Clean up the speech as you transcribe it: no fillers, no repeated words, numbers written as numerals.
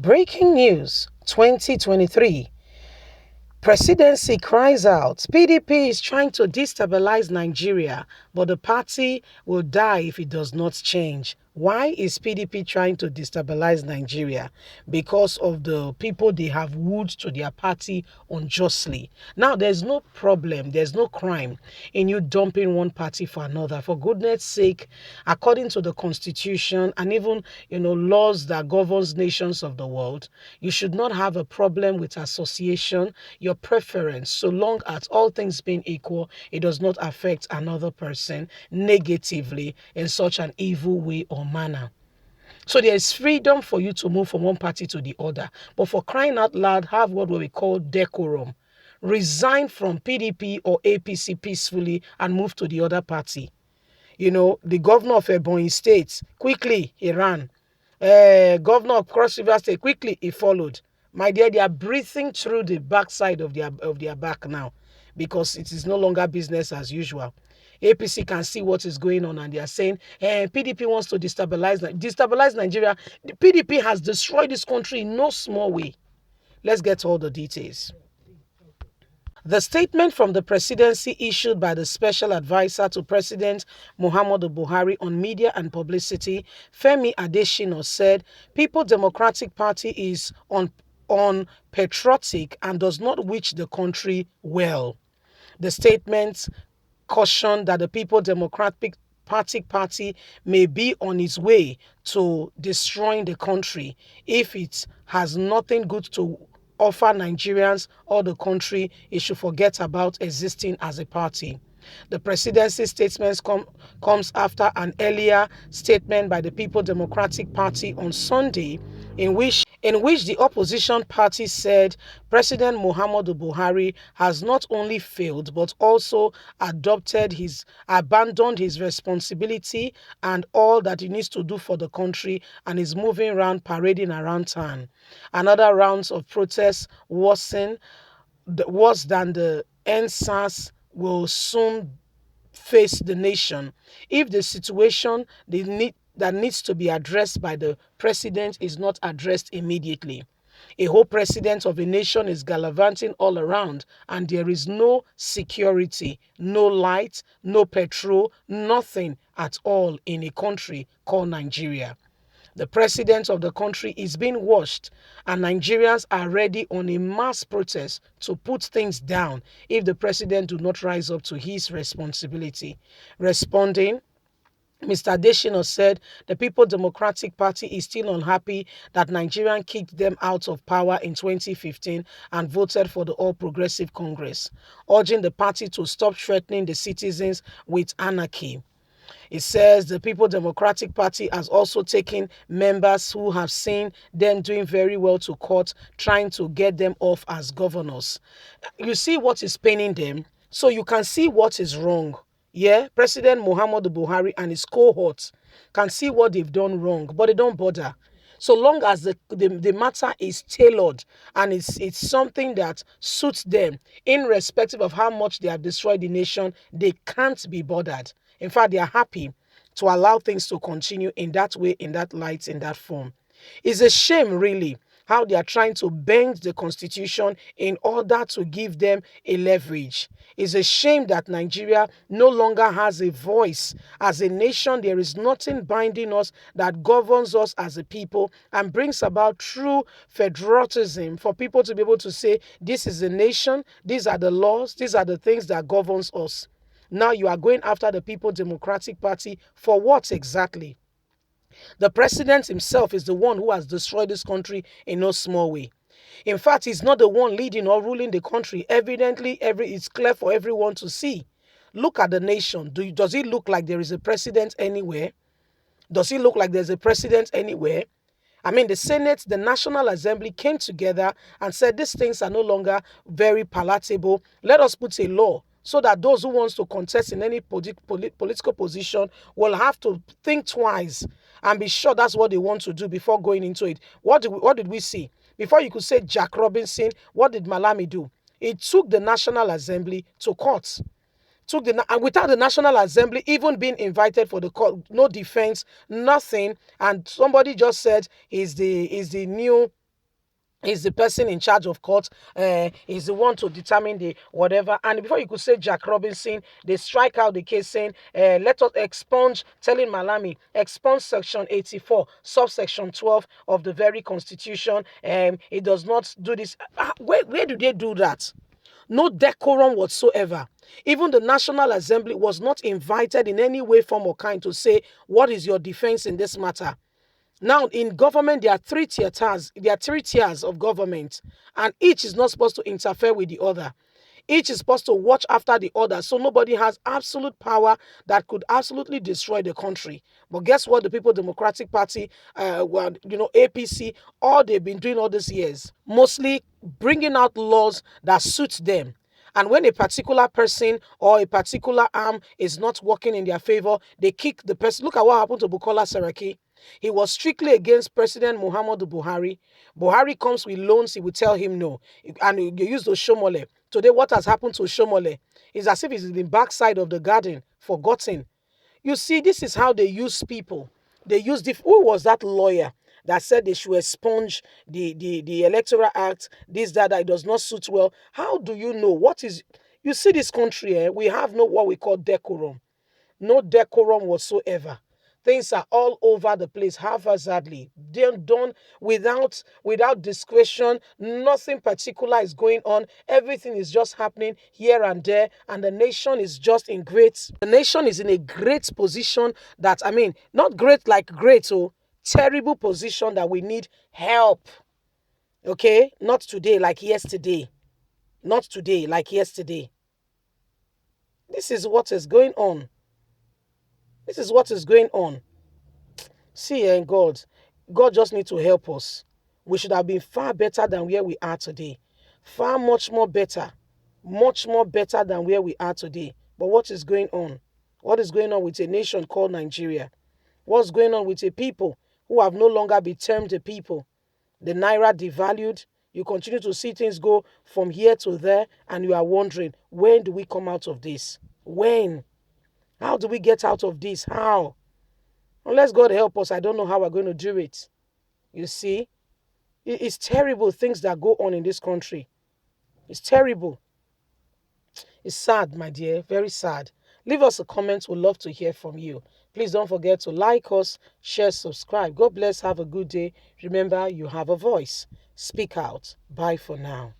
Breaking news 2023. Presidency cries out, PDP is trying to destabilize Nigeria, but the party will die if it does not change. Why is PDP trying to destabilize Nigeria? Because of the people they have wooed to their party unjustly. Now, there's no problem, there's no crime in you dumping one party for another. For goodness sake, according to the constitution and even laws that governs nations of the world, you should not have a problem with association, your preference, so long as all things being equal, it does not affect another person negatively in such an evil way or manner. So there is freedom for you to move from one party to the other. But for crying out loud, have what we call decorum. Resign from PDP or APC peacefully and move to the other party. The governor of Ebonyi State, quickly he ran. Governor of Cross River State, quickly he followed. My dear, they are breathing through the backside of their back now because it is no longer business as usual. APC can see what is going on and they are saying, PDP wants to destabilize Nigeria. The PDP has destroyed this country in no small way. Let's get all the details. The statement from the presidency issued by the special advisor to President Muhammadu Buhari on media and publicity, Femi Adesina, said People Democratic Party is unpatriotic and does not wish the country well. The statement cautioned that the People Democratic Party may be on its way to destroying the country if it has nothing good to offer Nigerians or the country. It should forget about existing as a party. The presidency statement comes after an earlier statement by the People Democratic Party on Sunday in which the opposition party said President Muhammadu Buhari has not only failed but also abandoned his responsibility and all that he needs to do for the country and is moving around parading around town. Another round of protests worse than the NSAS will soon face the nation if the situation that needs to be addressed by the president is not addressed immediately. A whole president of a nation is gallivanting all around and there is no security, no light, no petrol, nothing at all in a country called Nigeria. The president of the country is being watched and Nigerians are ready on a mass protest to put things down if the president do not rise up to his responsibility. Responding, Mr. Adesina said the People Democratic Party is still unhappy that Nigerians kicked them out of power in 2015 and voted for the All Progressive Congress, urging the party to stop threatening the citizens with anarchy. It says the People Democratic Party has also taken members who have seen them doing very well to court, trying to get them off as governors. You see what is paining them, so you can see what is wrong. Yeah, President Muhammadu Buhari and his cohorts can see what they've done wrong, but they don't bother. So long as the matter is tailored and it's something that suits them, irrespective of how much they have destroyed the nation, they can't be bothered. In fact, they are happy to allow things to continue in that way, in that light, in that form. It's a shame, really, how they are trying to bend the constitution in order to give them a leverage. It's a shame that Nigeria no longer has a voice. As a nation, there is nothing binding us that governs us as a people and brings about true federalism for people to be able to say, this is the nation, these are the laws, these are the things that governs us. Now you are going after the People Democratic Party for what exactly? The president himself is the one who has destroyed this country in no small way. In fact, he's not the one leading or ruling the country. Evidently, it's clear for everyone to see. Look at the nation. Does it look like there is a president anywhere? Does it look like there's a president anywhere? I mean, the Senate, the National Assembly came together and said these things are no longer very palatable. Let us put a law so that those who want to contest in any political position will have to think twice and be sure that's what they want to do before going into it. What did we see? Before you could say Jack Robinson, what did Malami do? It took the National Assembly to court. Without the National Assembly even being invited for the court, no defense, nothing, and somebody just said he's the new He's the person in charge of court. He's the one to determine the whatever. And before you could say Jack Robinson, they strike out the case saying, let us expunge, telling Malami, expunge section 84, subsection 12 of the very constitution. It does not do this. Where do they do that? No decorum whatsoever. Even the National Assembly was not invited in any way, form, or kind to say, what is your defense in this matter? Now, in government, there are three tiers. There are three tiers of government, and each is not supposed to interfere with the other. Each is supposed to watch after the other, so nobody has absolute power that could absolutely destroy the country. But guess what? The People Democratic Party, APC, all they've been doing all these years, mostly bringing out laws that suit them. And when a particular person or a particular arm is not working in their favor, they kick the person. Look at what happened to Bukola Saraki. He was strictly against President Muhammadu Buhari. Buhari comes with loans, he will tell him no. And you use the Shomole. Today, what has happened to Shomole is as if it's in the backside of the garden, forgotten. You see, this is how they use people. They use who was that lawyer that said they should expunge the Electoral Act, this, that it does not suit well? How do you know? You see this country, we have no what we call decorum. No decorum whatsoever. Things are all over the place, haphazardly. They're done without discretion. Nothing particular is going on. Everything is just happening here and there, and the nation is just in great. The nation is in a great position that, I mean, not great like great, terrible position that we need help. Okay, not today like yesterday. Not today like yesterday. This is what is going on. This is what is going on. See, God just needs to help us. We should have been far better than where we are today. Far much more better. Much more better than where we are today. But what is going on? What is going on with a nation called Nigeria? What's going on with a people who have no longer been termed a people? The naira devalued. You continue to see things go from here to there, and you are wondering, when do we come out of this? When? How do we get out of this? How? Unless God help us, I don't know how we're going to do it. You see, it's terrible things that go on in this country. It's terrible. It's sad, my dear, very sad. Leave us a comment. We'd love to hear from you. Please don't forget to like us, share, subscribe. God bless. Have a good day. Remember, you have a voice. Speak out. Bye for now.